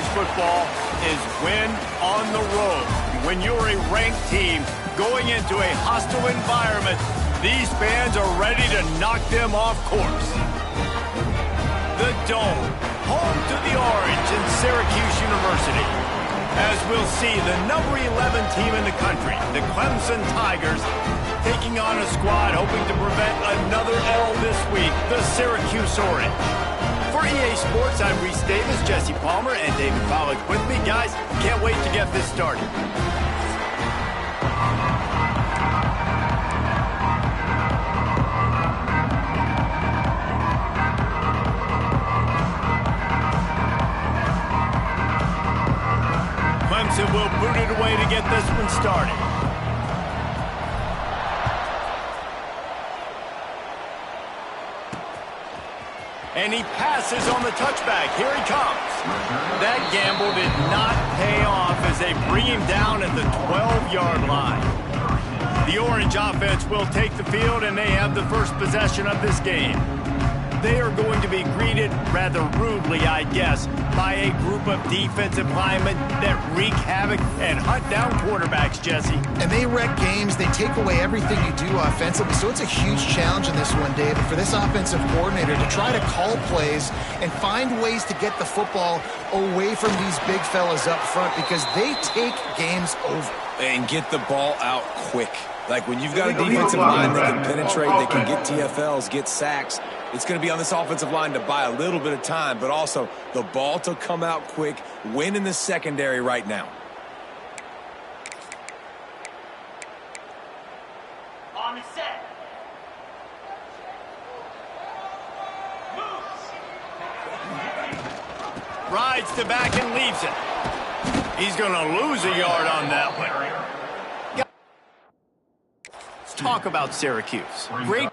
college football is win on the road. When you're a ranked team going into a hostile environment, these fans are ready to knock them off course. The Dome, home to the Orange in Syracuse University. As we'll see, the number 11 team in the country, the Clemson Tigers, taking on a squad hoping to prevent another L this week, the Syracuse Orange. For EA Sports, I'm Reese Davis, Jesse Palmer, and David Pollack with me. Guys, can't wait to get this started. Clemson will boot it away to get this one started. And he passes on the touchback. Here he comes. That gamble did not pay off as they bring him down at the 12-yard line. The Orange offense will take the field, and they have the first possession of this game. They are going to be greeted rather rudely, I guess, by a group of defensive linemen that wreak havoc and hunt down quarterbacks, Jesse. And they wreck games. They take away everything you do offensively. So it's a huge challenge in this one, David, for this offensive coordinator to try to call plays and find ways to get the football away from these big fellas up front because they take games over. And get the ball out quick. Like when you've got a defensive line that can penetrate, that can get TFLs, get sacks, it's going to be on this offensive line to buy a little bit of time, but also the ball to come out quick, win in the secondary right now. On the set. Rides to back and leaves it. He's going to lose a yard on that one. Let's talk about Syracuse. Great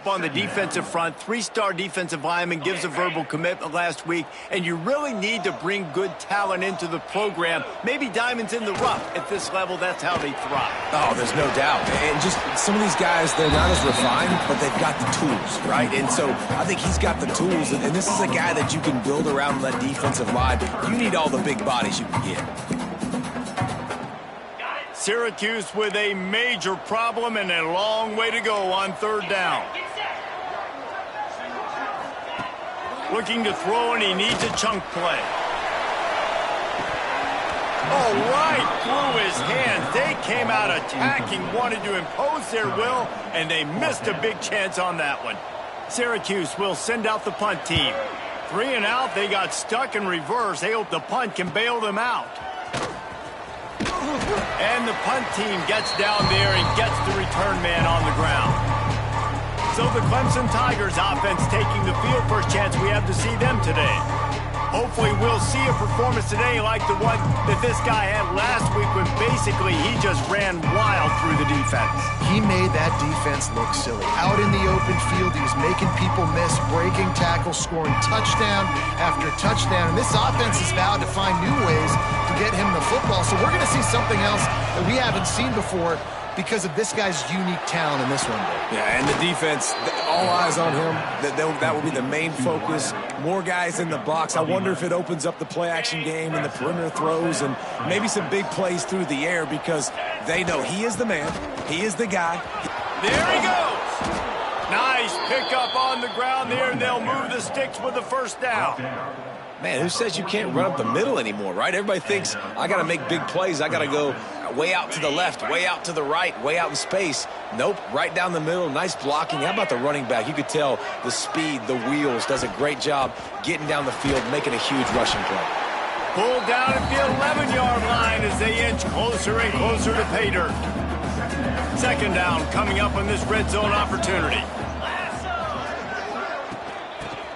on the defensive front, three-star defensive lineman gives a verbal commitment last week, and you really need to bring good talent into the program. Maybe diamonds in the rough. At this level, that's how they thrive. Oh, there's no doubt. And just some of these guys, they're not as refined, but they've got the tools, right? And so I think he's got the tools, and this is a guy that you can build around that defensive line. You need all the big bodies you can get. Syracuse with a major problem and a long way to go on third down. Looking to throw, and he needs a chunk play. Oh, right through his hands. They came out attacking, wanted to impose their will, and they missed a big chance on that one. Syracuse will send out the punt team. 3 and out, they got stuck in reverse. They hope the punt can bail them out. And the punt team gets down there and gets the return man on the ground. So the Clemson Tigers offense taking the field. First chance we have to see them today. Hopefully we'll see a performance today like the one that this guy had last week when basically he just ran wild through the defense. He made that defense look silly. Out in the open field, he was making people miss, breaking tackles, scoring touchdown after touchdown. And this offense has vowed to find new ways to get him the football. So we're going to see something else that we haven't seen before because of this guy's unique talent in this one. Yeah, and the defense, all eyes on him. That will be the main focus. More guys in the box. I wonder if it opens up the play-action game and the perimeter throws and maybe some big plays through the air because they know he is the man. He is the guy. There he goes. Nice pickup on the ground there, and they'll move the sticks with the first down. Man, who says you can't run up the middle anymore, right? Everybody thinks, I got to make big plays. I got to go way out to the left, way out to the right, way out in space. Nope, right down the middle, nice blocking. How about the running back? You could tell the speed, the wheels, does a great job getting down the field, making a huge rushing play. Pulled down at the 11-yard line as they inch closer and closer to pay dirt. Second down coming up on this red zone opportunity.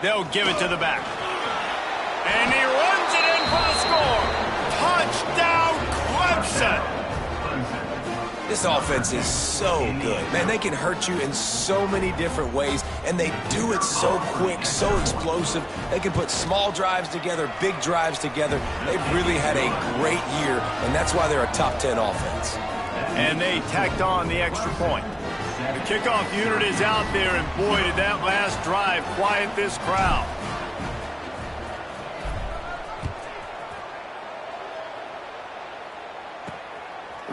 They'll give it to the back. And he runs it in for the score. Touchdown, Clemson. This offense is so good. Man, they can hurt you in so many different ways, and they do it so quick, so explosive. They can put small drives together, big drives together. They've really had a great year, and that's why they're a top 10 offense. And they tacked on the extra point. The kickoff unit is out there, and boy, did that last drive quiet this crowd.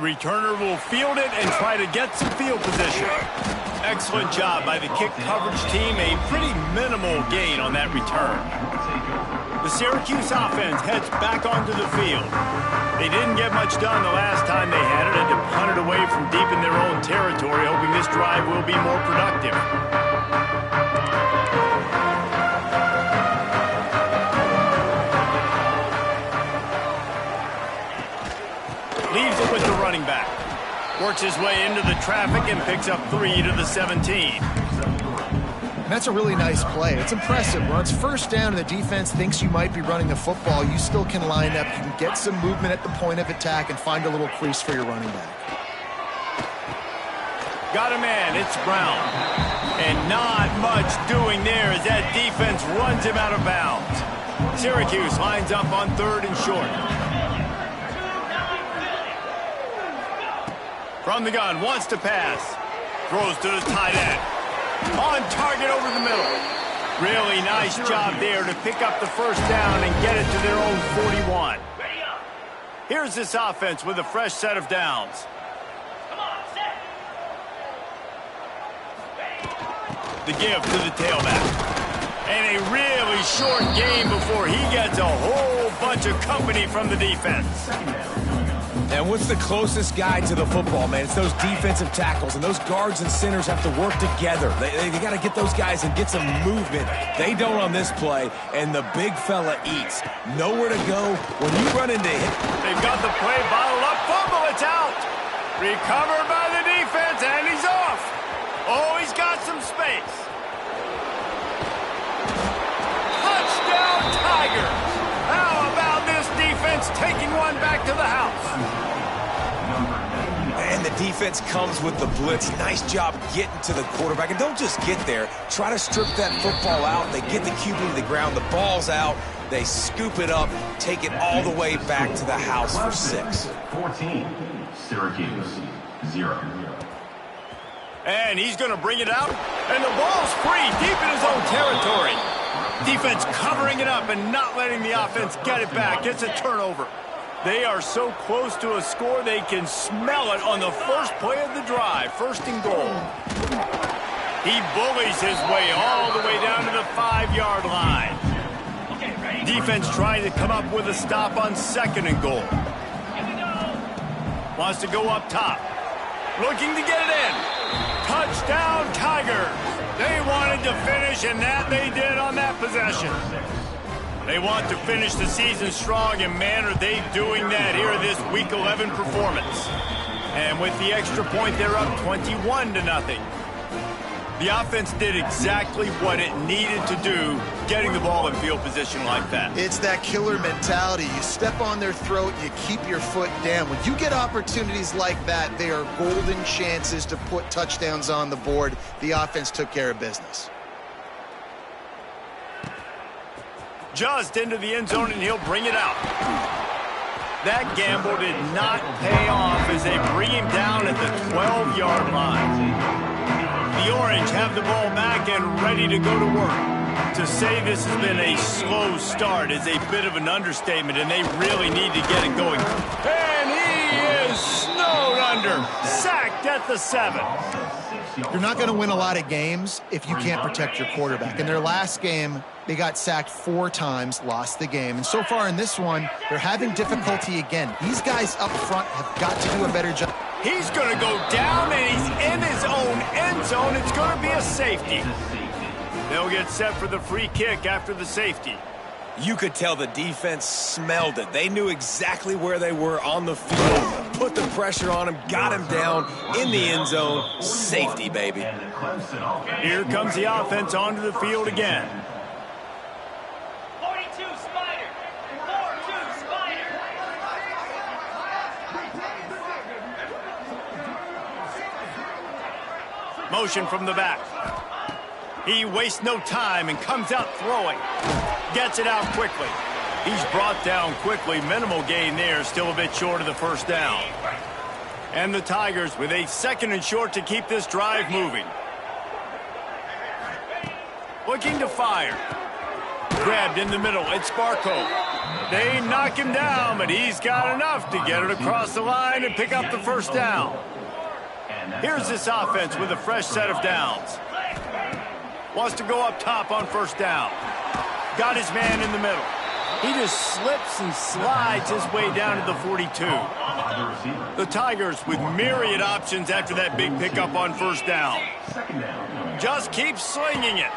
returner will field it and try to get some field position. Excellent job by the kick coverage team. A pretty minimal gain on that return. The Syracuse offense heads back onto the field. They didn't get much done the last time they had it, and to punt it away from deep in their own territory, hoping this drive will be more productive. Leaves it with the running back. Works his way into the traffic and picks up 3 to the 17. That's a really nice play. It's impressive. When it's first down and the defense thinks you might be running the football, you still can line up. You can get some movement at the point of attack and find a little crease for your running back. Got a man. It's Brown. And not much doing there as that defense runs him out of bounds. Syracuse lines up on 3rd and short. From the gun, wants to pass. Throws to his tight end. On target over the middle. Really nice job there to pick up the first down and get it to their own 41. Here's this offense with a fresh set of downs. The give to the tailback. And a really short game before he gets a whole bunch of company from the defense. And what's the closest guy to the football, man? It's those defensive tackles, and those guards and centers have to work together. They got to get those guys and get some movement. They don't on this play, and the big fella eats. Nowhere to go when you run into him. They've got the play bottled up. Fumble, it's out. Recovered by the defense, and he's off. Oh, he's got some space. Touchdown, Tigers. How about this defense taking one back to the house? And the defense comes with the blitz. Nice job getting to the quarterback. And don't just get there. Try to strip that football out. They get the QB to the ground. The ball's out. They scoop it up, take it all the way back to the house for 6. 14, Syracuse, 0. And he's going to bring it out. And the ball's free deep in his own territory. Defense covering it up and not letting the offense get it back. It's a turnover. They are so close to a score, they can smell it on the first play of the drive. 1st and goal. He bullies his way all the way down to the 5-yard line. Defense trying to come up with a stop on 2nd and goal. Wants to go up top. Looking to get it in. Touchdown, Tigers. They wanted to finish, and that they did on that possession. They want to finish the season strong, and man, are they doing that here this Week 11 performance. And with the extra point, they're up 21-0. The offense did exactly what it needed to do, getting the ball in field position like that. It's that killer mentality. You step on their throat, you keep your foot down. When you get opportunities like that, they are golden chances to put touchdowns on the board. The offense took care of business. Just into the end zone, and he'll bring it out. That gamble did not pay off as they bring him down at the 12-yard line. The Orange have the ball back and ready to go to work. To say this has been a slow start is a bit of an understatement, and they really need to get it going. And he is snowed under, sacked at the 7. You're not going to win a lot of games if you can't protect your quarterback. In their last game, they got sacked 4 times, lost the game. And so far in this one, they're having difficulty again. These guys up front have got to do a better job. He's going to go down, and he's in his own end zone. It's going to be a safety. They'll get set for the free kick after the safety. You could tell the defense smelled it. They knew exactly where they were on the field, put the pressure on him, got him down in the end zone. Safety, baby. Here comes the offense onto the field again. 42 Spider. 4-2 Spider. Motion from the back. He wastes no time and comes out throwing. Gets it out quickly. He's brought down quickly. Minimal gain there. Still a bit short of the first down. And the Tigers with a 2nd and short to keep this drive moving. Looking to fire. Grabbed in the middle. It's Barco. They knock him down, but he's got enough to get it across the line and pick up the first down. Here's this offense with a fresh set of downs. Wants to go up top on first down. Got his man in the middle. He just slips and slides his way down to the 42. The Tigers with myriad options after that big pickup on first down. Just keeps slinging it.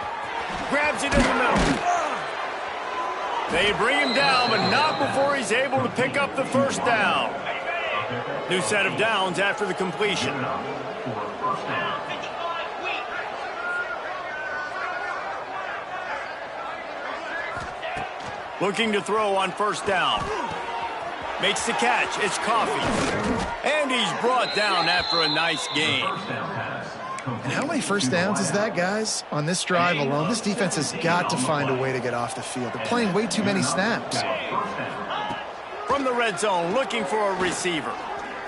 Grabs it in the middle. They bring him down, but not before he's able to pick up the first down. New set of downs after the completion. Looking to throw on first down. Makes the catch. It's Coffee. And he's brought down after a nice gain. And how many first downs is that, guys? On this drive alone, this defense has got to find a way to get off the field. They're playing way too many snaps. From the red zone, looking for a receiver.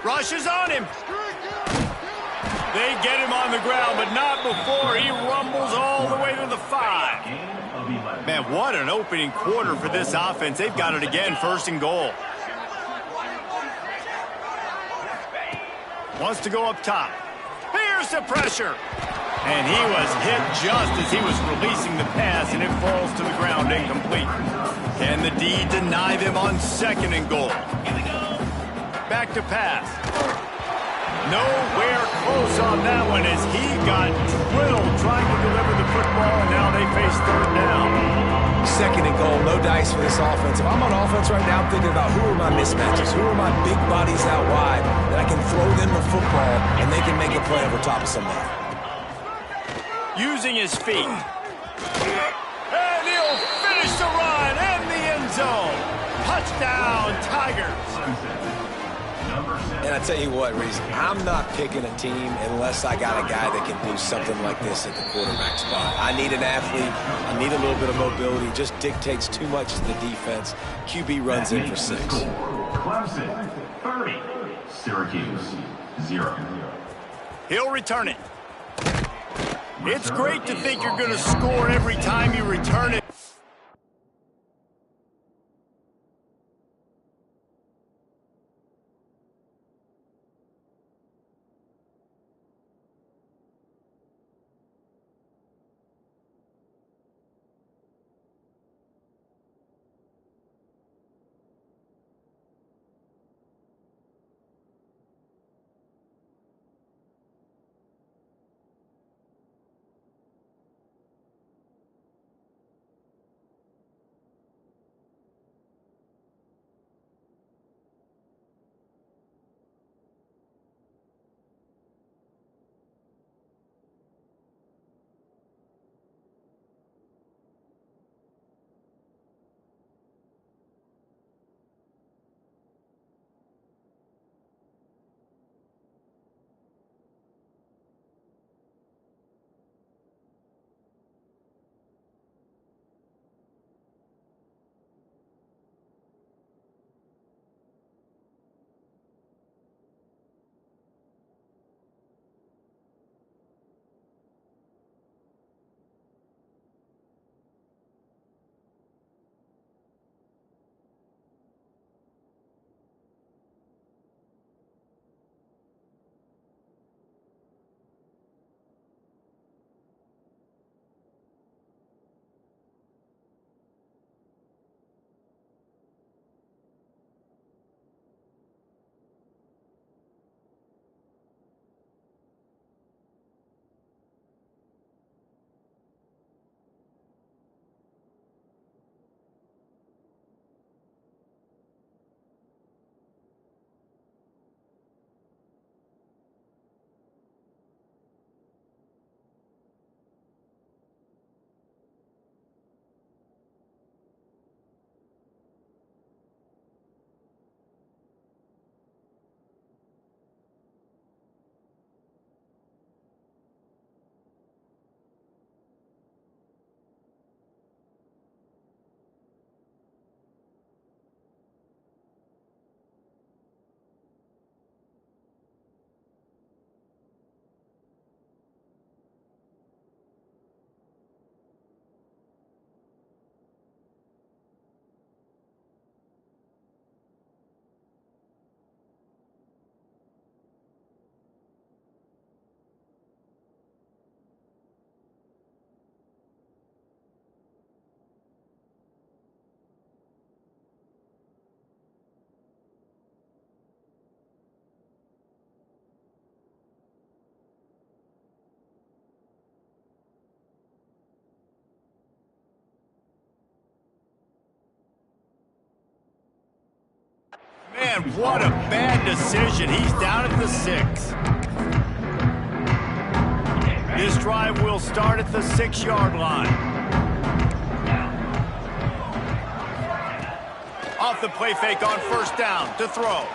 Rushes on him. They get him on the ground, but not before he rumbles all the way to the 5. Man, what an opening quarter for this offense. They've got it again, first and goal. Wants to go up top. Here's the pressure. And he was hit just as he was releasing the pass, and it falls to the ground incomplete. Can the D deny them on second and goal? Back to pass. Nowhere close on that one as he got drilled trying to deliver the football, and now they face third down. Second and goal, no dice for this offense. If I'm on offense right now, I'm thinking about who are my mismatches, who are my big bodies out wide that I can throw them the football and they can make a play over top of somebody. Using his feet. And he'll finish the run in the end zone. Touchdown, Tigers. And I tell you what, Reese, I'm not picking a team unless I got a guy that can do something like this at the quarterback spot. I need an athlete. I need a little bit of mobility. Just dictates too much to the defense. QB runs in for 6. Clemson 30, Syracuse 0. He'll return it. It's great to think you're going to score every time you return it. And what a bad decision. He's down at the 6. This drive will start at the 6-yard line. Off the play fake on first down to throw.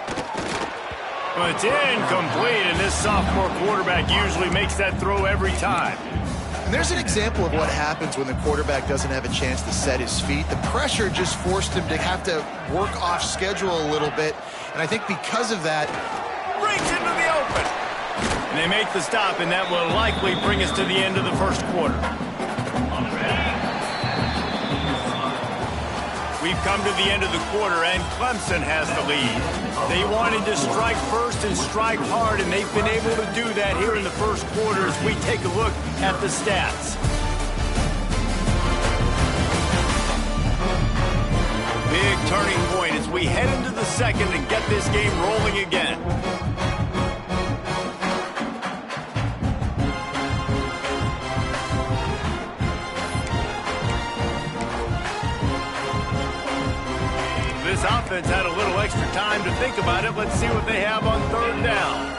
Well, it's incomplete, and this sophomore quarterback usually makes that throw every time. And there's an example of what happens when the quarterback doesn't have a chance to set his feet. The pressure just forced him to have to work off schedule a little bit. And I think because of that, Brings into the open. And they make the stop, and that will likely bring us to the end of the first quarter. We've come to the end of the quarter, and Clemson has the lead. They wanted to strike first and strike hard, and they've been able to do that here in the first quarter as we take a look at the stats. Big turning point as we head into the second and get this game rolling again. This offense had a little extra time to think about it. Let's see what they have on third down.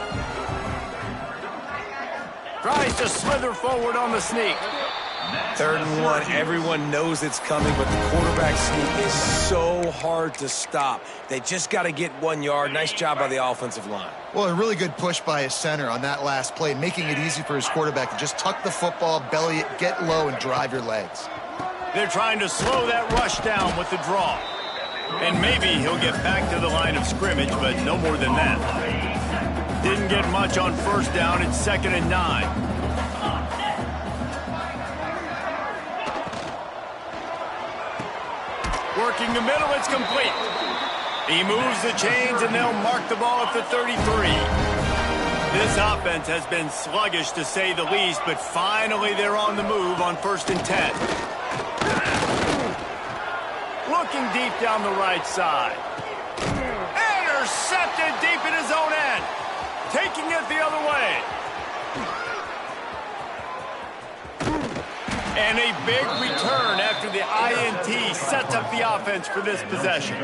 Tries to slither forward on the sneak. 3rd and 1. Everyone knows it's coming, but the quarterback sneak is so hard to stop. They just got to get 1 yard. Nice job by the offensive line. well, a really good push by his center on that last play, making it easy for his quarterback to just tuck the football, belly it, get low, and drive your legs. They're trying to slow that rush down with the draw. And maybe he'll get back to the line of scrimmage, but no more than that. Didn't get much on first down. It's 2nd and 9. Working the middle, it's complete. He moves the chains, and they'll mark the ball at the 33. This offense has been sluggish, to say the least, but finally they're on the move on 1st and 10. Looking deep down the right side. Intercepted deep in his own end. Taking it the other way. And a big return after the INT sets up the offense for this possession.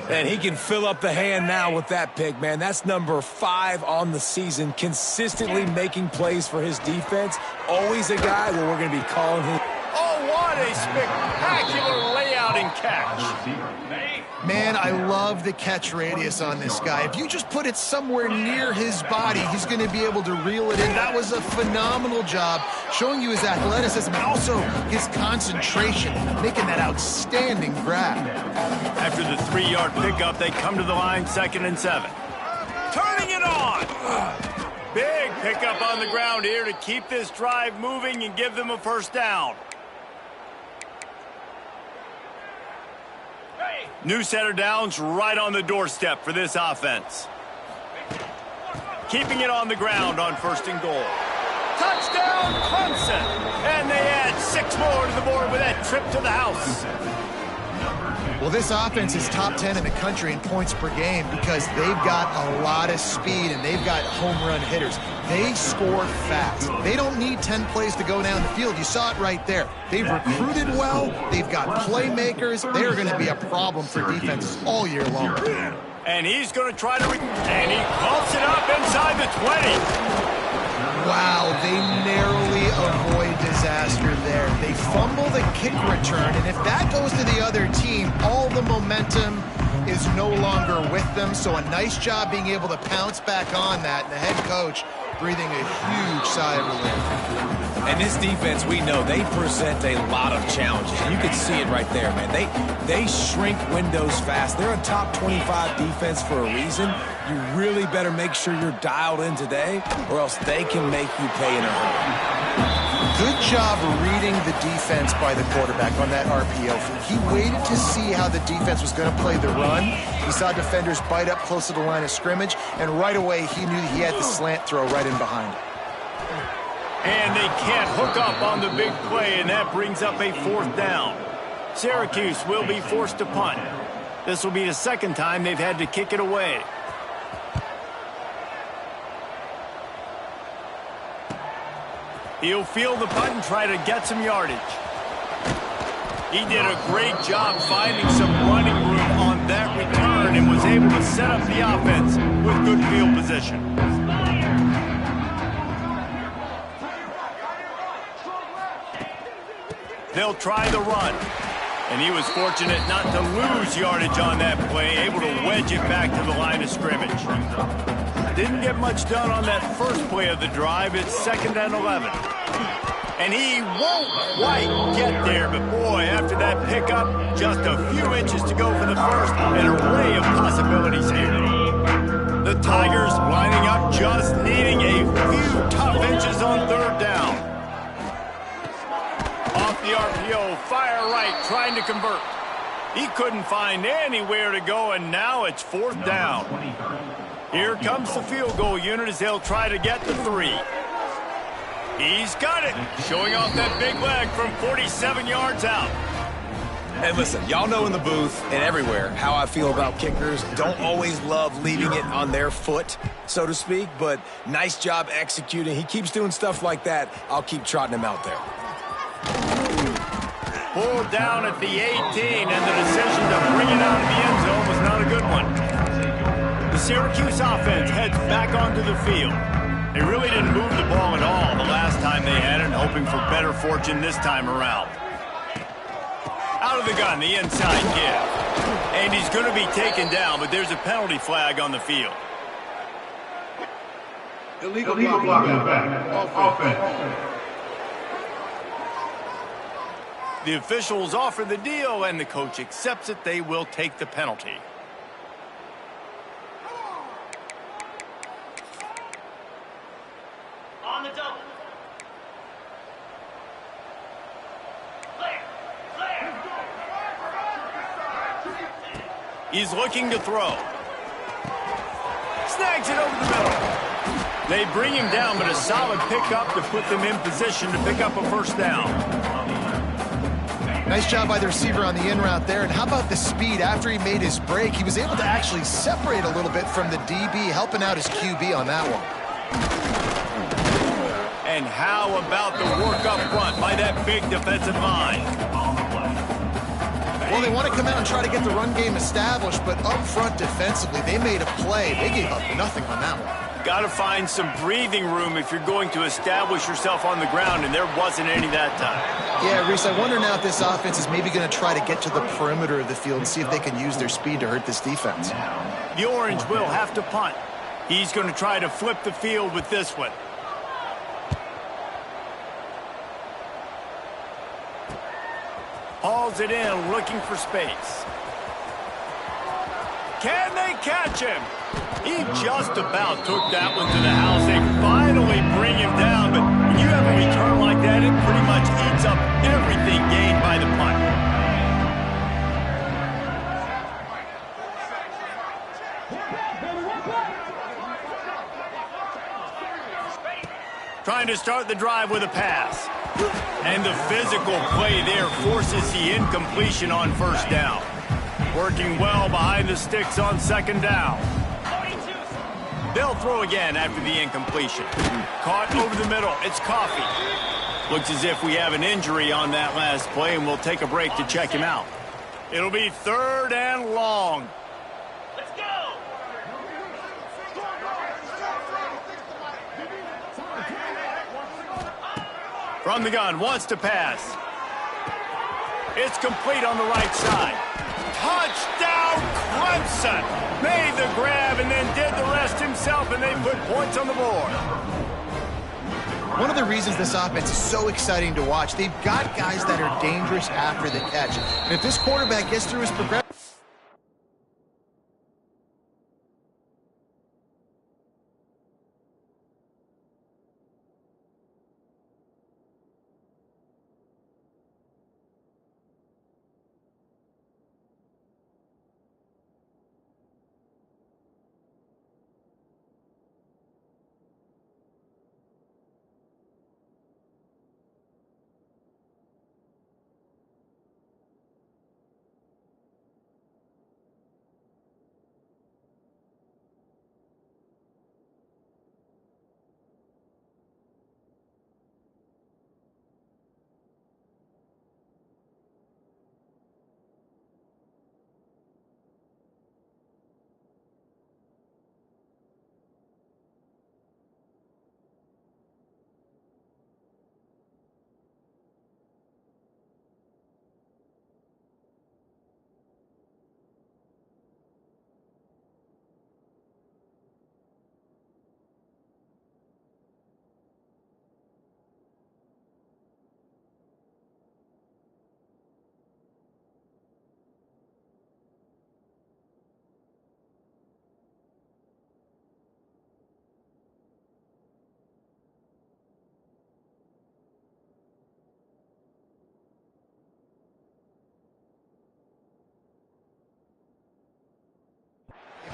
And he can fill up the hand now with that pick, man. That's number 5 on the season, consistently making plays for his defense. Always a guy where we're going to be calling him. Oh, what a spectacular layout and catch. Man, I love the catch radius on this guy. If you just put it somewhere near his body, he's going to be able to reel it in. That was a phenomenal job, showing you his athleticism and also his concentration, making that outstanding grab. After the 3-yard pickup, they come to the line, 2nd and 7. Turning it on. Big pickup on the ground here to keep this drive moving and give them a first down. New set of downs right on the doorstep for this offense. Keeping it on the ground on 1st and goal. Touchdown, Clemson! And they add 6 more to the board with that trip to the house. Well, this offense is top 10 in the country in points per game because they've got a lot of speed and they've got home run hitters. They score fast. They don't need 10 plays to go down the field. You saw it right there. They've recruited well. They've got playmakers. They are going to be a problem for defenses all year long. And he's going to try to... and he pumps it up inside the 20. Wow, they narrowly avoid disaster there. They fumble the kick return, and if that goes to the other team, all the momentum is no longer with them. So a nice job being able to pounce back on that, and the head coach breathing a huge sigh of relief. And this defense, we know, they present a lot of challenges. And you can see it right there, man. They shrink windows fast. They're a top 25 defense for a reason. You really better make sure you're dialed in today, or else they can make you pay in a hurry. Good job reading the defense by the quarterback on that RPO. He waited to see how the defense was going to play the run. He saw defenders bite up close to the line of scrimmage, and right away he knew he had the slant throw right in behind it. And they can't hook up on the big play, and that brings up a 4th down. Syracuse will be forced to punt. This will be the 2nd time they've had to kick it away. He'll field the punt and try to get some yardage. He did a great job finding some running room on that return, forward and was able to set up the offense with good field position. They'll try the run. And he was fortunate not to lose yardage on that play, able to wedge it back to the line of scrimmage. Didn't get much done on that first play of the drive. It's 2nd and 11. And he won't quite get there, but boy, after that pickup, just a few inches to go for the first, and an array of possibilities here. The Tigers lining up, just needing a few tough inches on 3rd down. Off the RPO, fire right, trying to convert. He couldn't find anywhere to go, and now it's 4th down. Here comes the field goal unit as they'll try to get the 3. He's got it, showing off that big leg from 47 yards out. And listen, y'all know in the booth and everywhere how I feel about kickers. Don't always love leaving it on their foot, so to speak, but nice job executing. He keeps doing stuff like that. I'll keep trotting him out there. Pulled down at the 18, and the decision to bring it out of the end zone was not a good one. The Syracuse offense heads back onto the field. They really didn't move the ball at all the last time they had it, hoping for better fortune this time around. Out of the gun, the inside give. And he's going to be taken down, but there's a penalty flag on the field. Illegal blocking back. Offense. The officials offer the deal, and the coach accepts it. They will take the penalty. On the double. Clear. Clear. He's looking to throw. Snags it over the middle. They bring him down, but a solid pickup to put them in position to pick up a 1st down. Nice job by the receiver on the in route there. And how about the speed after he made his break? He was able to actually separate a little bit from the DB, helping out his QB on that one. And how about the work up front by that big defensive line? Well, they want to come out and try to get the run game established, but up front defensively, they made a play. They gave up nothing on that one. Got to find some breathing room if you're going to establish yourself on the ground, and there wasn't any that time. Yeah, Reese, I wonder now if this offense is maybe going to try to get to the perimeter of the field and see if they can use their speed to hurt this defense. The Orange will have to punt. He's going to try to flip the field with this one. Hauls it in, looking for space. Can they catch him? He just about took that one to the house. They finally bring him down, but when you have a return like that, it pretty much eats up everything gained by the punt. Trying to start the drive with a pass. And the physical play there forces the incompletion on 1st down. Working well behind the sticks on 2nd down. They'll throw again after the incompletion. Caught over the middle. It's Coffee. Looks as if we have an injury on that last play, and we'll take a break to check him out. It'll be 3rd and long. Let's go. From the gun, wants to pass. It's complete on the right side. Touchdown, Clemson! Made the grab and then did the rest himself, and they put points on the board. One of the reasons this offense is so exciting to watch, they've got guys that are dangerous after the catch. And if this quarterback gets through his progression,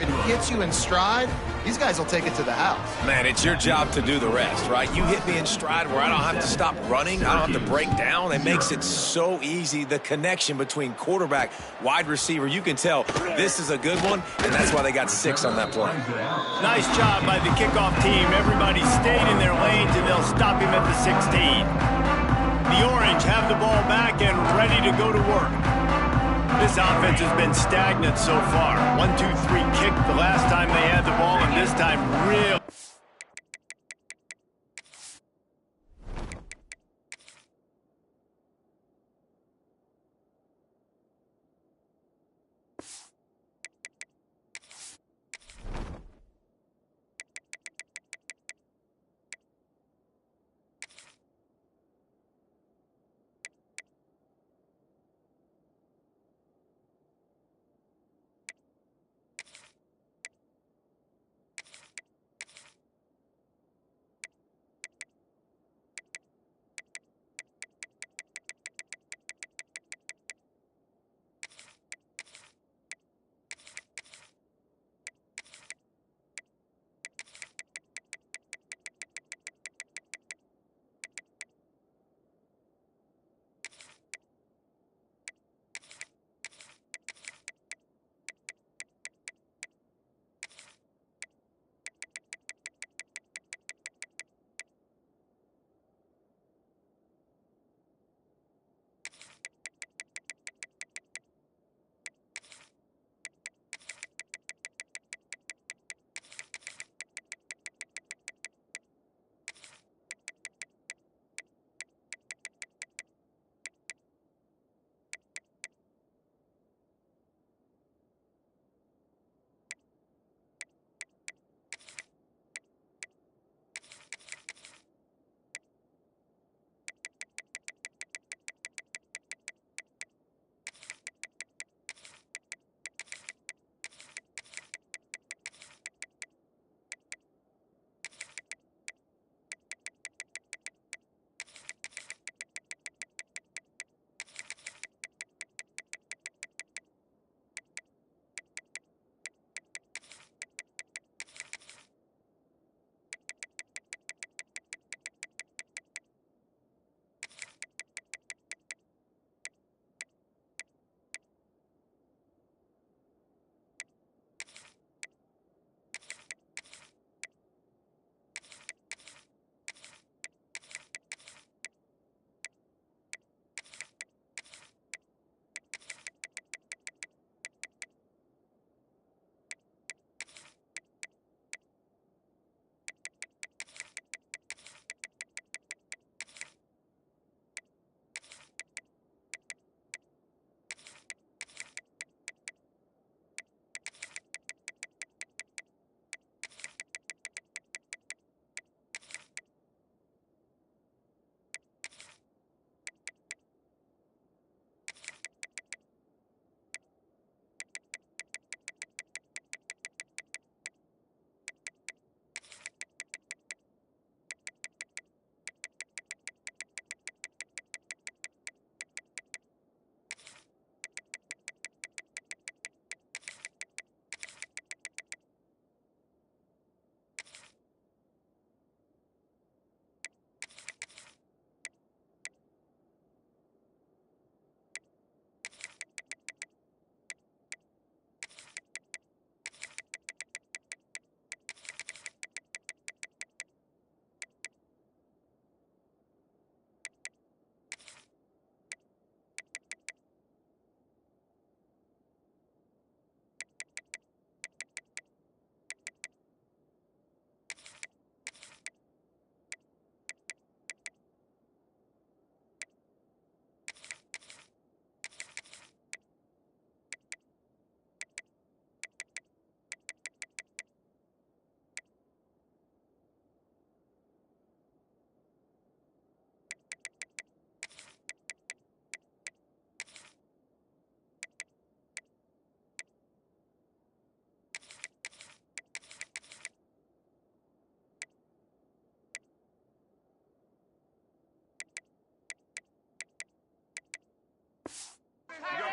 and he hits you in stride, these guys will take it to the house. Man, it's your job to do the rest, right? You hit me in stride where I don't have to stop running. I don't have to break down. It makes it so easy. The connection between quarterback, wide receiver, you can tell this is a good one, and that's why they got 6 on that play. Nice job by the kickoff team. Everybody stayed in their lanes, and they'll stop him at the 16. The Orange have the ball back and ready to go to work. This offense has been stagnant so far. 1, 2, 3 kick the last time they had the ball, and this time real.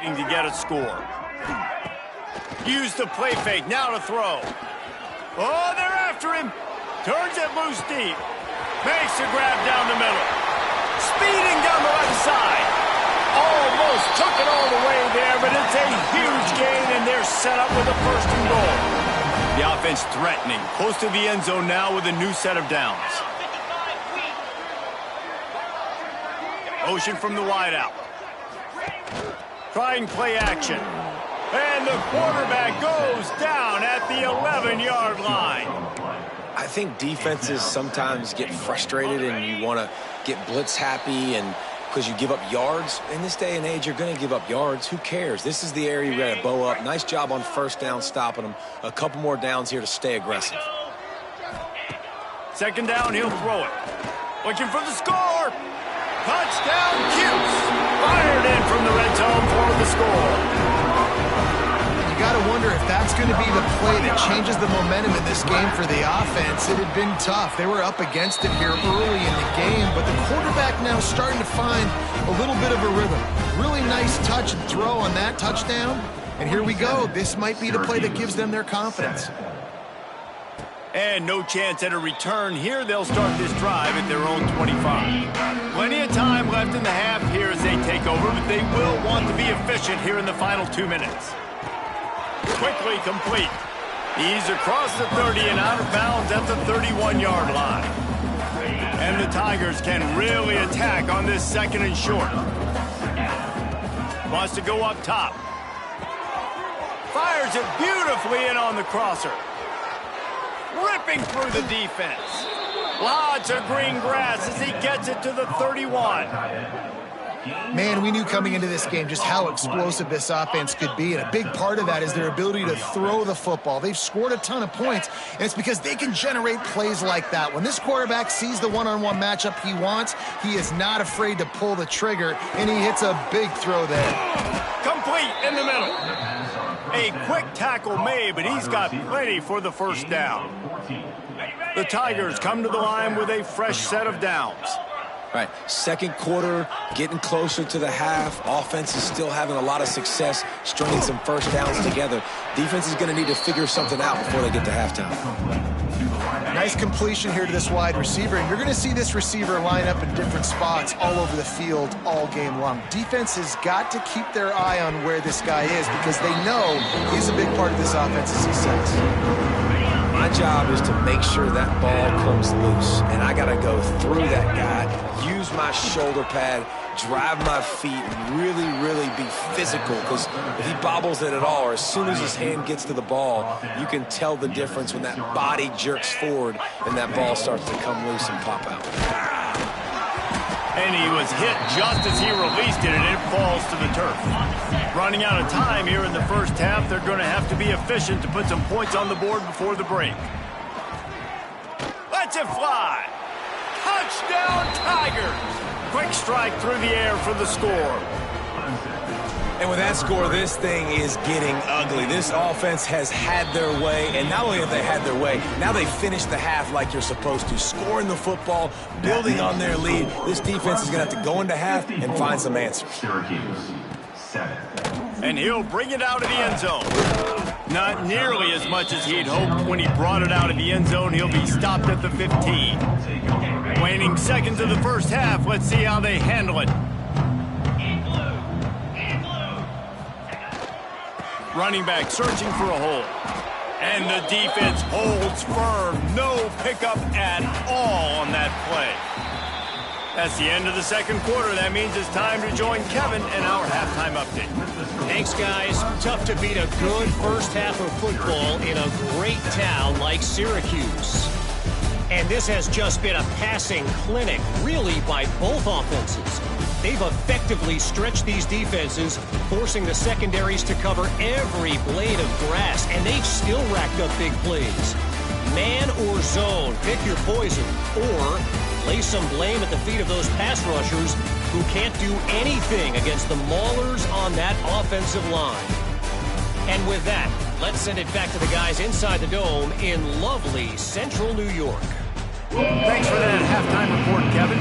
To get a score. Use the play fake, now to throw. Oh, they're after him. Turns it loose deep. Makes a grab down the middle. Speeding down the left side. Almost took it all the way there, but it's a huge gain, and they're set up with a 1st and goal. The offense threatening, close to the end zone now with a new set of downs. Motion from the wideout. Trying play action. And the quarterback goes down at the 11-yard line. I think defenses sometimes get frustrated and you want to get blitz happy and because you give up yards. In this day and age, you're going to give up yards. Who cares? This is the area you got to bow up. Nice job on 1st down stopping them. A couple more downs here to stay aggressive. 2nd down, he'll throw it. Looking for the score. Touchdown, Cuse. Fired in from the red zone for the score. You got to wonder if that's going to be the play that changes the momentum in this game for the offense. It had been tough. They were up against it here early in the game, but the quarterback now starting to find a little bit of a rhythm. Really nice touch and throw on that touchdown. And here we go. This might be the play that gives them their confidence. And no chance at a return here. They'll start this drive at their own 25. Plenty of time left in the half here as they take over, but they will want to be efficient here in the final 2 minutes. Quickly complete. He's across the 30 and out of bounds at the 31-yard line. And the Tigers can really attack on this 2nd and short. Wants to go up top. Fires it beautifully in on the crosser. Ripping through the defense. Lots of green grass as he gets it to the 31. Man, we knew coming into this game just how explosive this offense could be, and a big part of that is their ability to throw the football. They've scored a ton of points, and it's because they can generate plays like that. When this quarterback sees the one-on-one matchup he wants, he is not afraid to pull the trigger, and he hits a big throw there. Complete in the middle. A quick tackle made, but he's got plenty for the 1st down. The Tigers come to the line with a fresh set of downs. All right, 2nd quarter, getting closer to the half. Offense is still having a lot of success, stringing some 1st downs together. Defense is going to need to figure something out before they get to halftime. Nice completion here to this wide receiver, and you're going to see this receiver line up in different spots all over the field all game long. Defense has got to keep their eye on where this guy is because they know he's a big part of this offense's success. My job is to make sure that ball comes loose, and I got to go through that guy, use my shoulder pad, drive my feet, and really be physical, because if he bobbles it at all, or as soon as his hand gets to the ball, you can tell the difference when that body jerks forward and that ball starts to come loose and pop out. And he was hit just as he released it, and it falls to the turf. Running out of time here in the 1st half, they're going to have to be efficient to put some points on the board before the break. Lets it fly. Touchdown, Tigers. Quick strike through the air for the score. And with that score, this thing is getting ugly. This offense has had their way, and not only have they had their way, now they finished the half like you're supposed to, scoring the football, building on their lead. This defense is going to have to go into half and find some answers. Syracuse, 7. And he'll bring it out of the end zone. Not nearly as much as he'd hoped. When he brought it out of the end zone, he'll be stopped at the 15. Waning seconds of the 1st half. Let's see how they handle it. Running back searching for a hole. And the defense holds firm. No pickup at all on that play. That's the end of the 2nd quarter. That means it's time to join Kevin in our halftime update. Thanks, guys. Tough to beat a good 1st half of football in a great town like Syracuse. And this has just been a passing clinic, really, by both offenses. They've effectively stretched these defenses, forcing the secondaries to cover every blade of grass, and they've still racked up big plays. Man or zone, pick your poison, or lay some blame at the feet of those pass rushers who can't do anything against the maulers on that offensive line. And with that, let's send it back to the guys inside the dome in lovely central New York. Thanks for that halftime report, Kevin.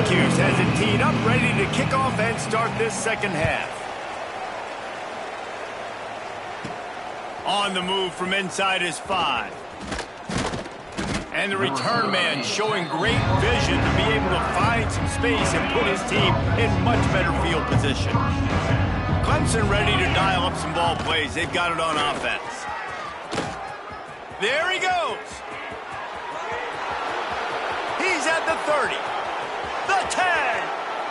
Syracuse has it teed up, ready to kick off and start this second half. On the move from inside is 5. And the return man showing great vision to be able to find some space and put his team in much better field position. Clemson ready to dial up some ball plays. They've got it on offense. There he goes. He's at the 30. The 10.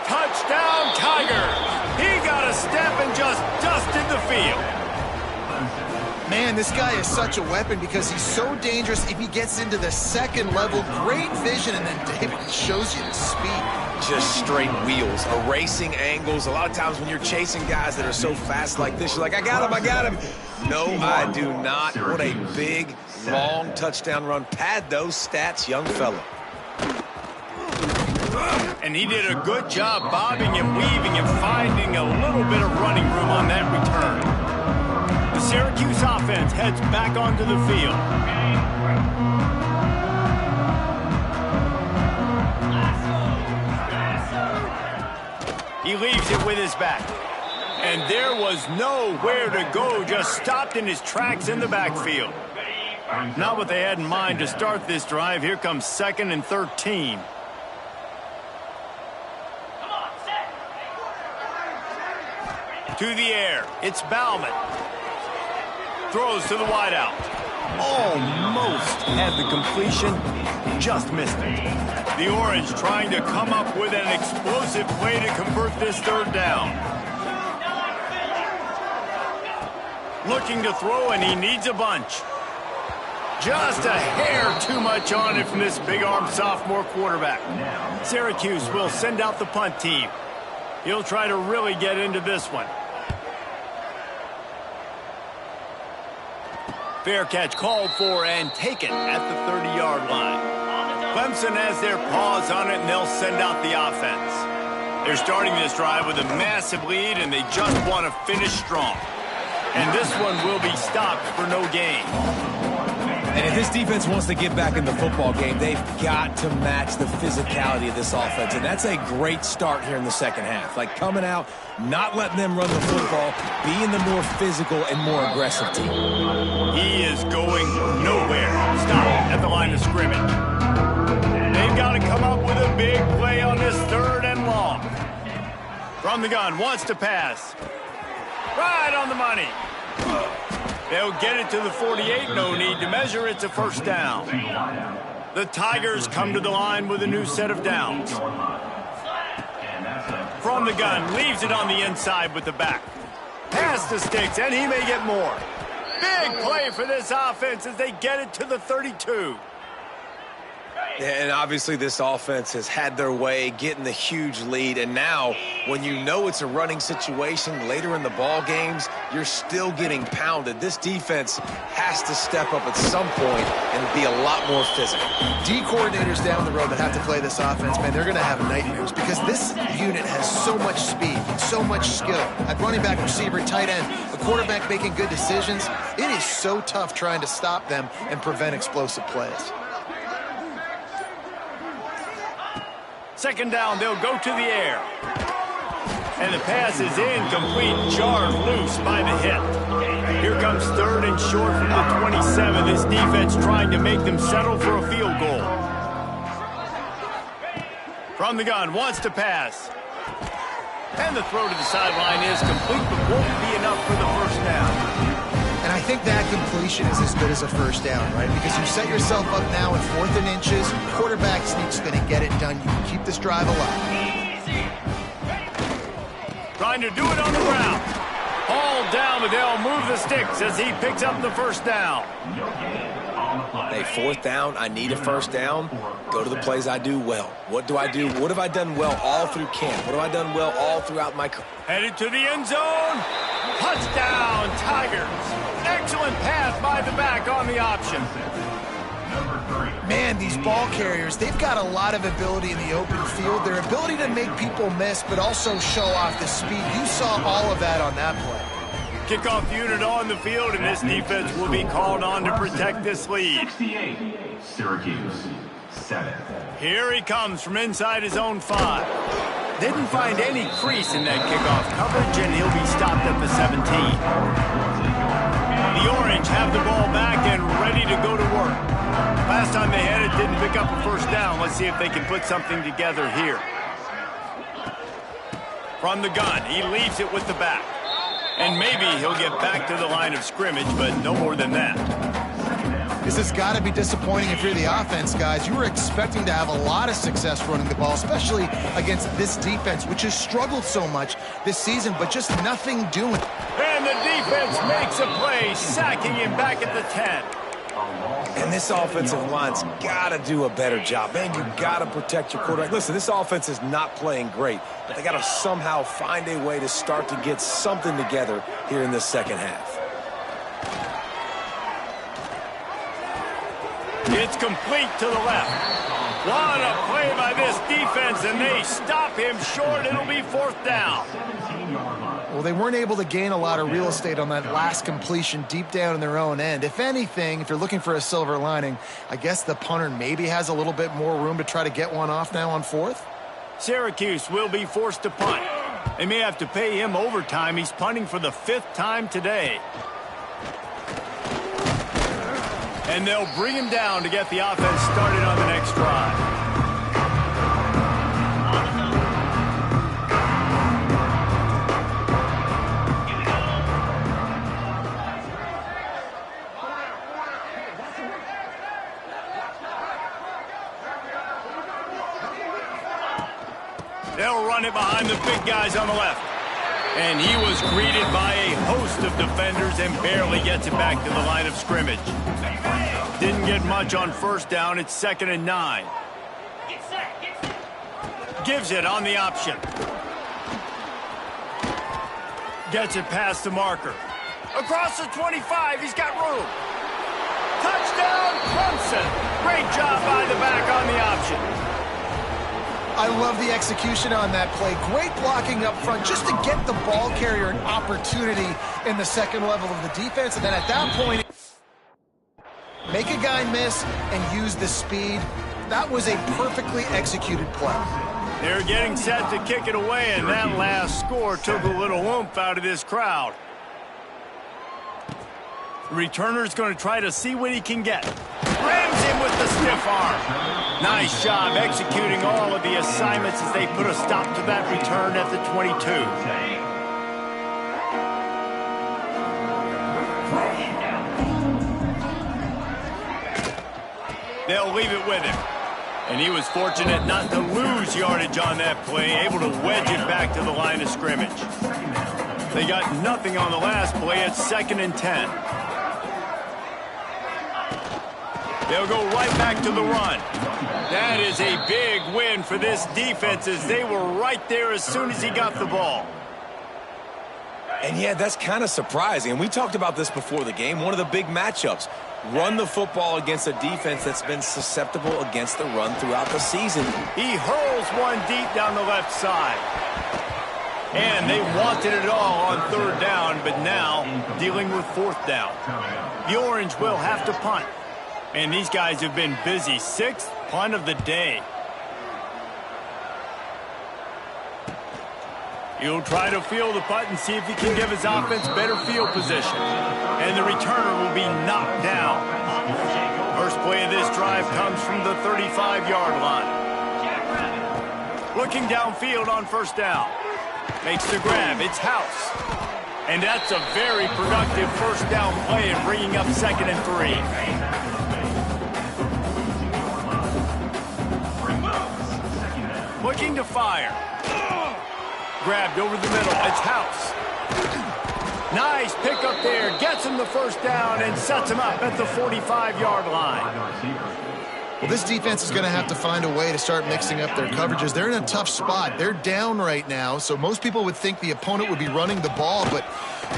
Touchdown, Tigers. He got a step and just dusted the field. Man, this guy is such a weapon because he's so dangerous if he gets into the second level. Great vision, and then David shows you the speed. Just straight wheels, erasing angles. A lot of times when you're chasing guys that are so fast like this, you're like, I got him. No, I do not. What a big, long touchdown run. Pad those stats, young fella. And he did a good job bobbing and weaving and finding a little bit of running room on that return. The Syracuse offense heads back onto the field. He leaves it with his back. And there was nowhere to go, just stopped in his tracks in the backfield. Not what they had in mind to start this drive. Here comes 2nd and 13. To the air. It's Bauman. Throws to the wideout. Almost had the completion. Just missed it. The Orange trying to come up with an explosive play to convert this third down. Looking to throw, and he needs a bunch. Just a hair too much on it from this big-armed sophomore quarterback. Syracuse will send out the punt team. He'll try to really get into this one. Fair catch called for and taken at the 30-yard line. Clemson has their paws on it, and they'll send out the offense. They're starting this drive with a massive lead, and they just want to finish strong. And this one will be stopped for no gain. And if this defense wants to get back in the football game, they've got to match the physicality of this offense. And that's a great start here in the second half. Like coming out, not letting them run the football, being the more physical and more aggressive team. He is going nowhere. Stop at the line of scrimmage. They've got to come up with a big play on this 3rd and long. From the gun, wants to pass. Right on the money. They'll get it to the 48. No need to measure. It's a first down. The Tigers come to the line with a new set of downs. From the gun, leaves it on the inside with the back. Pass to Sticks, and he may get more. Big play for this offense as they get it to the 32. And obviously this offense has had their way, getting the huge lead. And now, when you know it's a running situation later in the ball games, you're still getting pounded. This defense has to step up at some point and be a lot more physical. D coordinators down the road that have to play this offense, man, they're going to have nightmares because this unit has so much speed, so much skill. At running back, receiver, tight end, the quarterback making good decisions. It is so tough trying to stop them and prevent explosive plays. 2nd down, they'll go to the air. And the pass is incomplete, jarred loose by the hit. Here comes 3rd and short from the 27. This defense trying to make them settle for a field goal. From the gun, wants to pass. And the throw to the sideline is complete, but won't be enough for the first down. And I think that completion is as good as a first down, right? Because you set yourself up now in 4th and inches. Quarterback sneak's going to get it done. You can keep this drive alive. Trying to do it on the ground. All down, but they'll move the sticks as he picks up the first down. Hey, 4th down, I need a first down. Go to the plays I do well. What do I do? What have I done well all through camp? What have I done well all throughout my career? Headed to the end zone. Touchdown, Tigers. Excellent pass by the back on the option. Man, these ball carriers, they've got a lot of ability in the open field. Their ability to make people miss, but also show off the speed. You saw all of that on that play. Kickoff unit on the field, and this defense will be called on to protect this lead. 68, Syracuse. 7. Here he comes from inside his own 5. Didn't find any crease in that kickoff coverage, and he'll be stopped at the 17. The Orange have the ball back and ready to go to work. Last time they had it, didn't pick up a first down. Let's see if they can put something together here. From the gun, he leaves it with the back. And maybe he'll get back to the line of scrimmage, but no more than that. This has got to be disappointing if you're the offense, guys. You were expecting to have a lot of success running the ball, especially against this defense, which has struggled so much this season, but just nothing doing. And the defense makes a play, sacking him back at the 10. And this offensive line's got to do a better job. Man, you got to protect your quarterback. Listen, this offense is not playing great, but they got to somehow find a way to start to get something together here in this second half. It's complete to the left. What a play by this defense, and they stop him short. It'll be 4th down. Well, they weren't able to gain a lot of real estate on that last completion deep down in their own end. If anything, if you're looking for a silver lining, I guess the punter maybe has a little bit more room to try to get one off now on 4th. Syracuse will be forced to punt. They may have to pay him overtime. He's punting for the 5th time today. And they'll bring him down to get the offense started on the next drive. They'll run it behind the big guys on the left. And he was greeted by a host of defenders and barely gets it back to the line of scrimmage. Didn't get much on 1st down. It's 2nd and 9. Get set, get set. Gives it on the option. Gets it past the marker. Across the 25, he's got room. Touchdown, Clemson. Great job by the back on the option. I love the execution on that play. Great blocking up front just to get the ball carrier an opportunity in the second level of the defense. And then at that point, make a guy miss and use the speed. That was a perfectly executed play. They're getting set to kick it away, and that last score took a little oomph out of this crowd. The returner's going to try to see what he can get. Rams him with the stiff arm. Nice job executing all of the assignments as they put a stop to that return at the 22. They'll leave it with him. And he was fortunate not to lose yardage on that play, able to wedge it back to the line of scrimmage. They got nothing on the last play. It's 2nd and 10. They'll go right back to the run. That is a big win for this defense as they were right there as soon as he got the ball. And yeah, that's kind of surprising. And we talked about this before the game. One of the big matchups. Run the football against a defense that's been susceptible against the run throughout the season. He hurls one deep down the left side. And they wanted it all on 3rd down, but now dealing with 4th down. The Orange will have to punt. And these guys have been busy. 6th punt of the day. He'll try to field the punt and see if he can give his offense better field position. And the returner will be knocked down. First play of this drive comes from the 35-yard line. Looking downfield on 1st down. Makes the grab. It's House. And that's a very productive 1st down play and bringing up 2nd and 3. Looking to fire. Grabbed over the middle. It's House. Nice pick up there. Gets him the 1st down and sets him up at the 45-yard line. Well, this defense is going to have to find a way to start mixing up their coverages. They're in a tough spot. They're down right now, so most people would think the opponent would be running the ball, but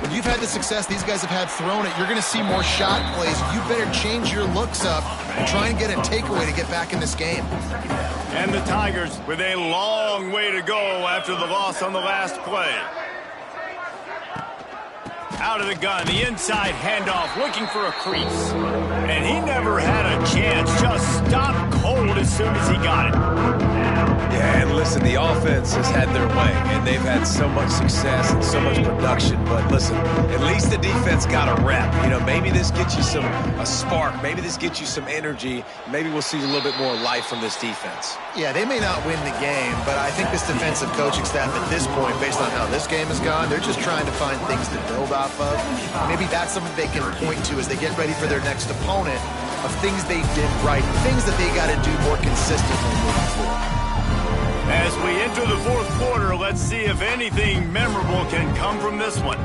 when you've had the success these guys have had throwing it, you're going to see more shot plays. You better change your looks up and try and get a takeaway to get back in this game. And the Tigers with a long way to go after the loss on the last play. Out of the gun, the inside handoff, looking for a crease. And he never had a chance, just stopped cold as soon as he got it. Yeah, and listen, the offense has had their way, and they've had so much success and so much production. But listen, at least the defense got a rep. You know, maybe this gets you a spark. Maybe this gets you some energy. Maybe we'll see a little bit more life from this defense. Yeah, they may not win the game, but I think this defensive coaching staff at this point, based on how this game has gone, they're just trying to find things to build off of. Maybe that's something they can point to as they get ready for their next opponent, of things they did right, things that they got to do more consistently moving forward. As we enter the fourth quarter, let's see if anything memorable can come from this one.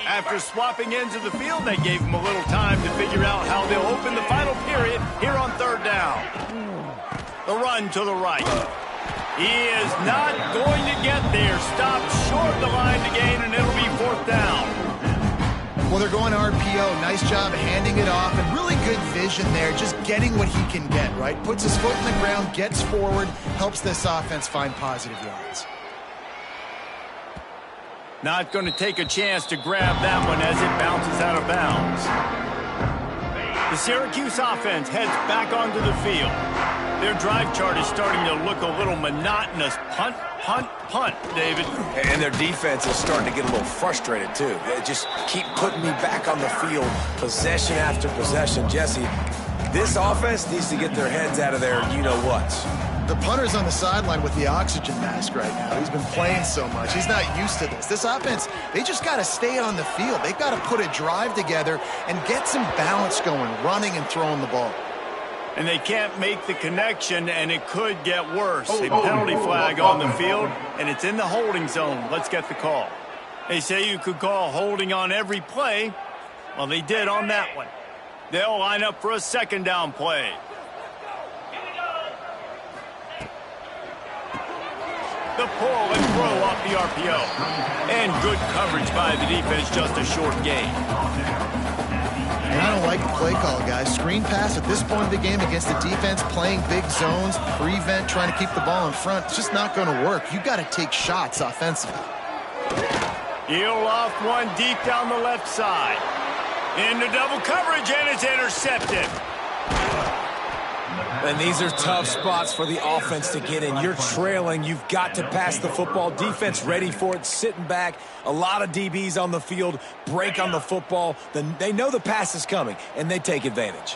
After swapping ends of the field, they gave him a little time to figure out how they'll open the final period here on third down. The run to the right. He is not going to get there. Stopped short the line to gain, and it'll be fourth down. Well, they're going RPO. Nice job handing it off, and really good vision there, just getting what he can get, right? Puts his foot in the ground, gets forward, helps this offense find positive yards. Not going to take a chance to grab that one as it bounces out of bounds. The Syracuse offense heads back onto the field. Their drive chart is starting to look a little monotonous. Punt, punt, punt, David. And their defense is starting to get a little frustrated, too. They just keep putting me back on the field, possession after possession. Jesse, this offense needs to get their heads out of their you-know-whats. The punter's on the sideline with the oxygen mask right now. He's been playing so much. He's not used to this. This offense, they just got to stay on the field. They've got to put a drive together and get some balance going, running and throwing the ball. And they can't make the connection, and it could get worse. A penalty flag on the field, and it's in the holding zone. Let's get the call. They say you could call holding on every play. Well, they did on that one. They'll line up for a second down play. The pull and throw off the RPO. And good coverage by the defense, just a short gain. And I don't like the play call, guys. Screen pass at this point of the game against the defense, playing big zones, prevent, trying to keep the ball in front. It's just not going to work. You've got to take shots offensively. He'll loft one deep down the left side. Into double coverage, and it's intercepted. And these are tough spots for the offense to get in. You're trailing. You've got to pass the football. Defense ready for it, sitting back. A lot of DBs on the field, break on the football. Then they know the pass is coming, and they take advantage.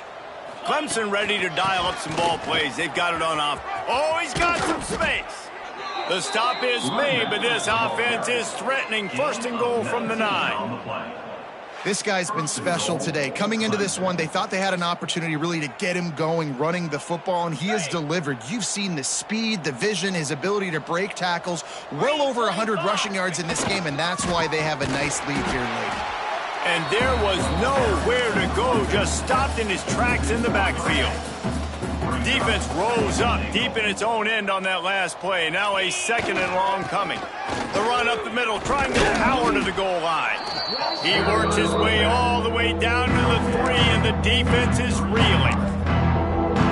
Clemson ready to dial up some ball plays. They've got it on off. Oh, he's got some space. The stop is made, but this offense is threatening. First and goal from the 9. This guy's been special today. Coming into this one, they thought they had an opportunity really to get him going, running the football, and he has delivered. You've seen the speed, the vision, his ability to break tackles. Well over 100 rushing yards in this game, and that's why they have a nice lead here late. And there was nowhere to go, just stopped in his tracks in the backfield. Defense rose up deep in its own end on that last play. Now a second and long coming. The run up the middle, trying to power to the goal line. He works his way all the way down to the 3, and the defense is reeling.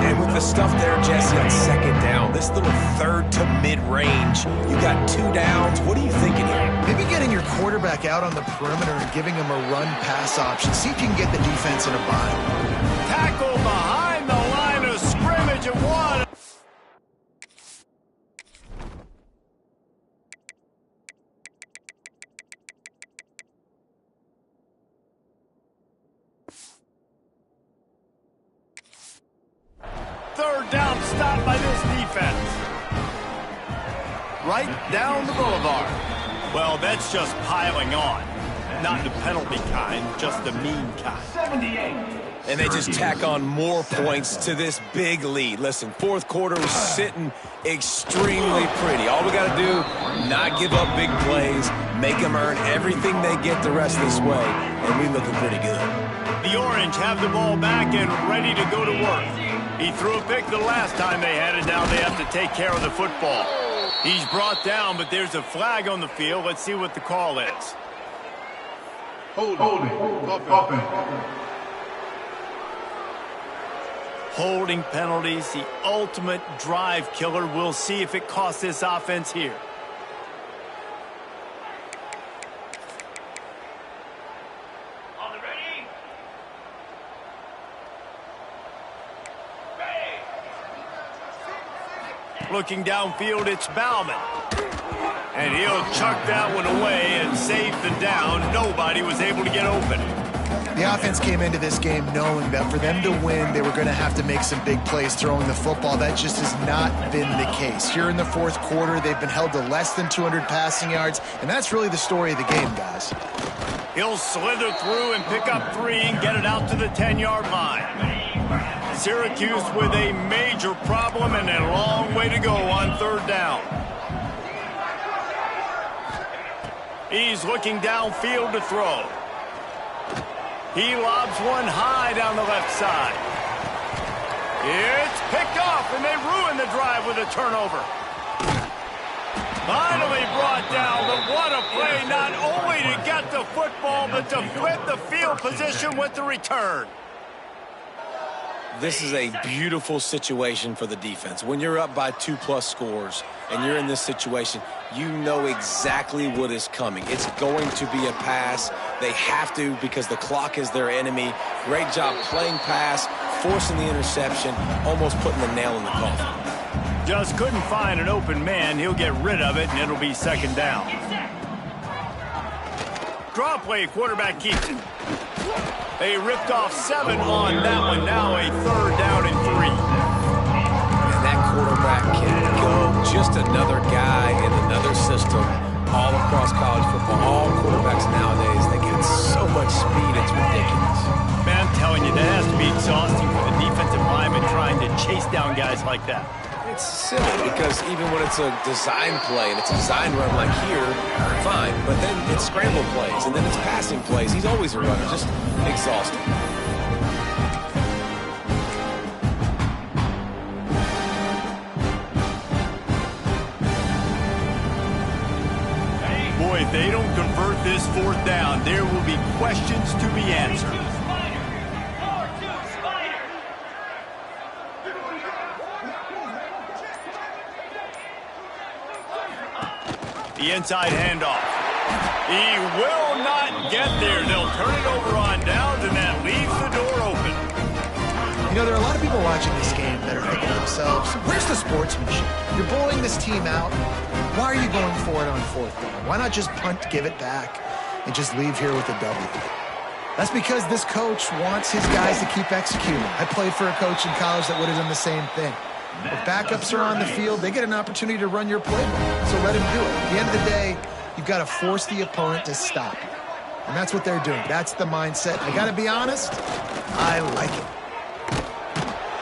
And with the stuff there, Jesse, on second down, this little third to mid-range, you got 2 downs. What are you thinking here? Maybe getting your quarterback out on the perimeter and giving him a run-pass option. See if you can get the defense in a bind. Tackle behind the line of scrimmage at 1. Third down stop by this defense. Right down the boulevard. Well, that's just piling on. Not the penalty kind, just the mean kind. 78. And they just tack on more points to this big lead. Listen, fourth quarter was sitting extremely pretty. All we got to do, not give up big plays, make them earn everything they get the rest of this way, and we looking pretty good. The Orange have the ball back and ready to go to work. He threw a pick the last time they had it. Now they have to take care of the football. He's brought down, but there's a flag on the field. Let's see what the call is. Holding penalties, the ultimate drive killer. We'll see if it costs this offense here. Looking downfield, it's Bauman. And he'll chuck that one away and save the down. Nobody was able to get open. The offense came into this game knowing that for them to win, they were going to have to make some big plays throwing the football. That just has not been the case. Here in the fourth quarter, they've been held to less than 200 passing yards, and that's really the story of the game, guys. He'll slither through and pick up 3 and get it out to the 10-yard line. Syracuse with a major problem and a long way to go on third down. He's looking downfield to throw. He lobs one high down the left side. It's picked off, and they ruin the drive with a turnover. Finally brought down, but what a play, not only to get the football, but to flip the field position with the return. This is a beautiful situation for the defense. When you're up by 2+ scores and you're in this situation, you know exactly what is coming. It's going to be a pass. They have to because the clock is their enemy. Great job playing pass, forcing the interception, almost putting the nail in the coffin. Just couldn't find an open man. He'll get rid of it, and it'll be second down. Draw play, quarterback keeps it. They ripped off 7 on that one. Now a third down and 3. And that quarterback can go. Just another guy in another system all across college football. All quarterbacks nowadays, they got so much speed, it's ridiculous. Man, I'm telling you, that has to be exhausting for the defensive lineman trying to chase down guys like that. It's silly because even when it's a design play and it's a design run like here, fine. But then it's scramble plays and then it's passing plays. He's always a runner. Just exhausting. Boy, if they don't convert this fourth down, there will be questions to be answered. The inside handoff. He will not get there. They'll turn it over on downs, and that leaves the door open. You know, there are a lot of people watching this game that are thinking to themselves, where's the sportsmanship? You're blowing this team out. Why are you going for it on fourth down? Why not just punt, give it back, and just leave here with a W? That's because this coach wants his guys to keep executing. I played for a coach in college that would have done the same thing. If backups are on the field, they get an opportunity to run your playbook, so let him do it. At the end of the day, you've got to force the opponent to stop you. And that's what they're doing. That's the mindset. I got to be honest, I like it.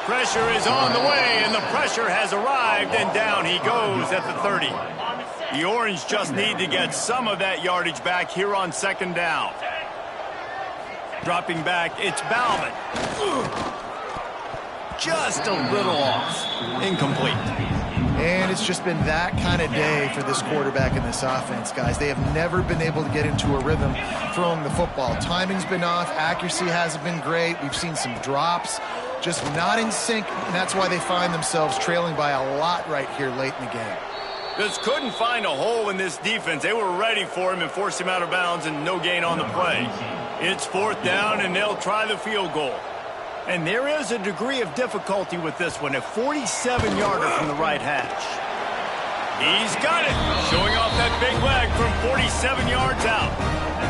Pressure is on the way, and the pressure has arrived, and down he goes at the 30. The Orange just need to get some of that yardage back here on second down. Dropping back, it's Bauman. Just a little off. Incomplete. And it's just been that kind of day for this quarterback in this offense, guys. They have never been able to get into a rhythm throwing the football. Timing's been off. Accuracy hasn't been great. We've seen some drops. Just not in sync, and that's why they find themselves trailing by a lot right here late in the game. Just couldn't find a hole in this defense. They were ready for him and forced him out of bounds, and no gain on the play. It's fourth down, and they'll try the field goal. And there is a degree of difficulty with this one, a 47-yarder from the right hash. He's got it, showing off that big leg from 47 yards out.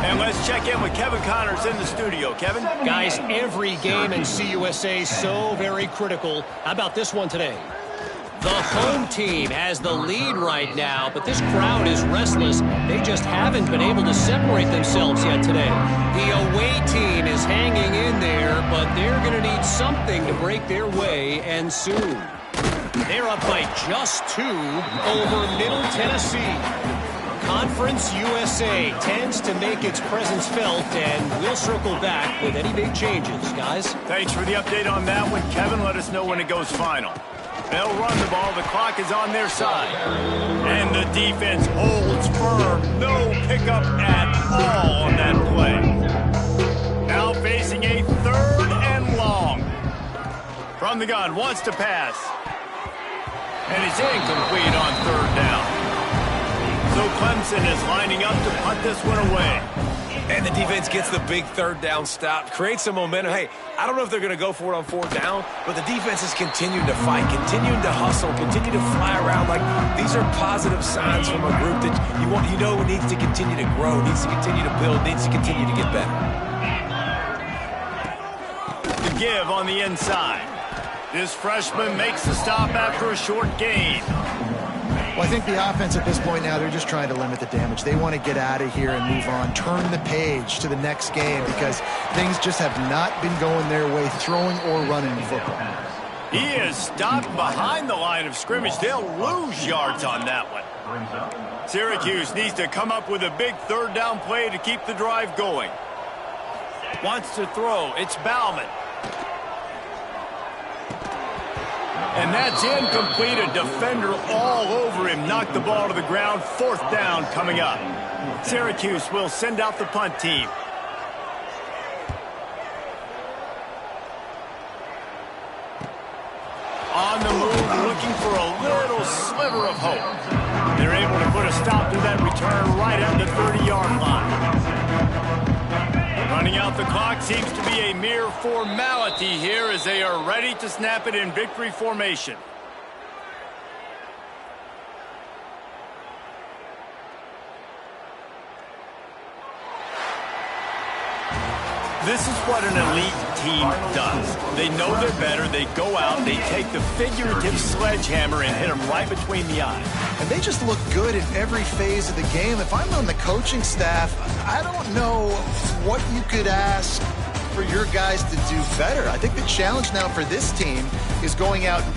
And let's check in with Kevin Connors in the studio. Kevin? Guys, every game in CUSA is so very critical. How about this one today? The home team has the lead right now, but this crowd is restless. They just haven't been able to separate themselves yet today. The away team is hanging in there, but they're going to need something to break their way, and soon. They're up by just 2 over Middle Tennessee. Conference USA tends to make its presence felt, and we'll circle back with any big changes, guys. Thanks for the update on that one, Kevin. Let us know when it goes final. They'll run the ball. The clock is on their side. And the defense holds firm. No pickup at all on that play. Now facing a third and long. From the gun, wants to pass. And it's incomplete on third down. So Clemson is lining up to punt this one away. And the defense gets the big third down stop, creates some momentum. Hey, I don't know if they're going to go for it on fourth down, but the defense is continuing to fight, continuing to hustle, continue to fly around. Like, these are positive signs from a group that you know needs to continue to grow, needs to continue to build, needs to continue to get better. The give on the inside. This freshman makes the stop after a short gain. Well, I think the offense at this point now, they're just trying to limit the damage. They want to get out of here and move on, turn the page to the next game because things just have not been going their way, throwing or running the football. He is stopped behind the line of scrimmage. They'll lose yards on that one. Syracuse needs to come up with a big third down play to keep the drive going. Wants to throw. It's Bauman. And that's incomplete. A defender all over him. Knocked the ball to the ground. Fourth down coming up. Syracuse will send out the punt team. On the move, looking for a little sliver of hope. They're able to put a stop to that return right at the 30-yard line. Running out the clock seems to be a mere formality here as they are ready to snap it in victory formation. This is what an elite team does. They know they're better. They go out. They take the figurative sledgehammer and hit them right between the eyes. And they just look good in every phase of the game. If I'm on the coaching staff, I don't know what you could ask for your guys to do better. I think the challenge now for this team is going out and